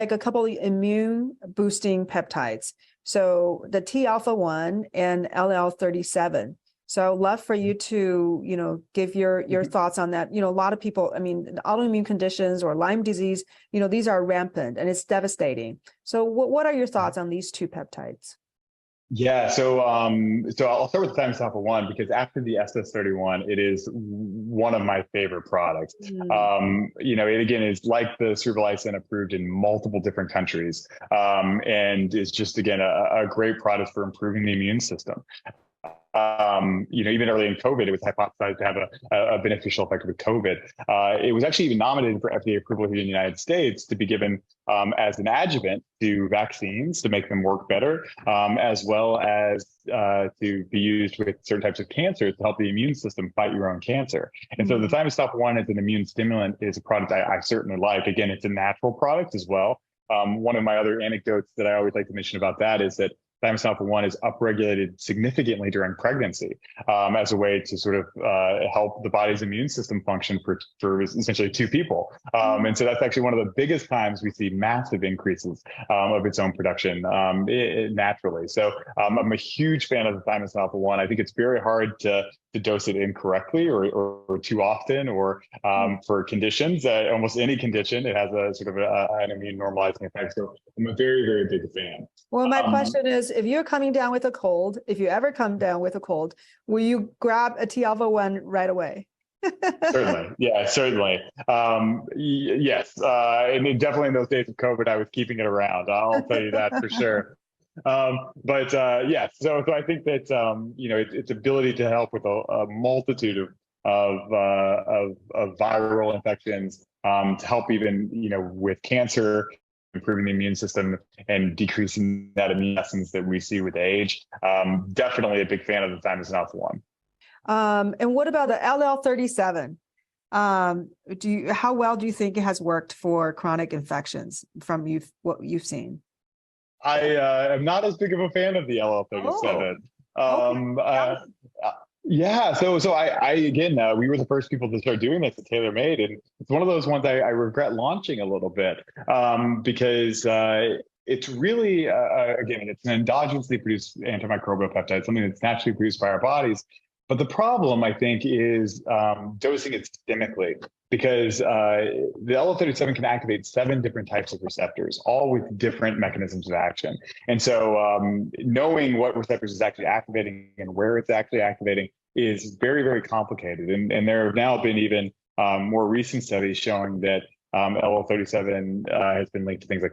like a couple of immune boosting peptides. So the T alpha 1 and LL37. So I'd love for you to, give your thoughts on that. A lot of people, I mean, autoimmune conditions or Lyme disease, these are rampant and it's devastating. So what are your thoughts on these two peptides? Yeah, so I'll start with thymus alpha one because after the SS31, it is one of my favorite products. Mm. It again is like the cerebrolizin approved in multiple different countries, and is just again a great product for improving the immune system. Even early in COVID, it was hypothesized to have a beneficial effect with COVID. It was actually even nominated for FDA approval here in the United States to be given as an adjuvant to vaccines to make them work better, as well as to be used with certain types of cancers to help the immune system fight your own cancer. And so the thymus alpha one as an immune stimulant is a product I certainly like. Again, it's a natural product as well. One of my other anecdotes that I always like to mention about that is that thymus alpha 1 is upregulated significantly during pregnancy as a way to sort of help the body's immune system function for essentially two people. And so that's actually one of the biggest times we see massive increases of its own production naturally. So I'm a huge fan of the thymus alpha 1. I think it's very hard to dose it incorrectly or too often or for conditions. Almost any condition, it has a sort of an immune normalizing effect. So I'm a very, very big fan. Well, my question is, if you're coming down with a cold, if you ever come down with a cold, will you grab a T alpha 1 right away? Certainly. Yeah, certainly. Yes. And definitely in those days of COVID, I was keeping it around. I'll tell you that for sure. Yes, so I think that its ability to help with a multitude of viral infections, to help even with cancer, improving the immune system and decreasing that immune essence that we see with age. Definitely a big fan of the thymus alpha 1. And what about the LL37? How well do you think it has worked for chronic infections from what you've seen? I am not as big of a fan of the LL37. Yeah, so I again, we were the first people to start doing this at TaylorMade, and it's one of those ones I regret launching a little bit because it's really again, it's an endogenously produced antimicrobial peptide, something that's naturally produced by our bodies. But the problem, I think, is dosing it systemically, because the LL37 can activate 7 different types of receptors, all with different mechanisms of action. And so knowing what receptors is actually activating and where it's actually activating is very, very complicated. And there have now been even more recent studies showing that LL37 has been linked to things like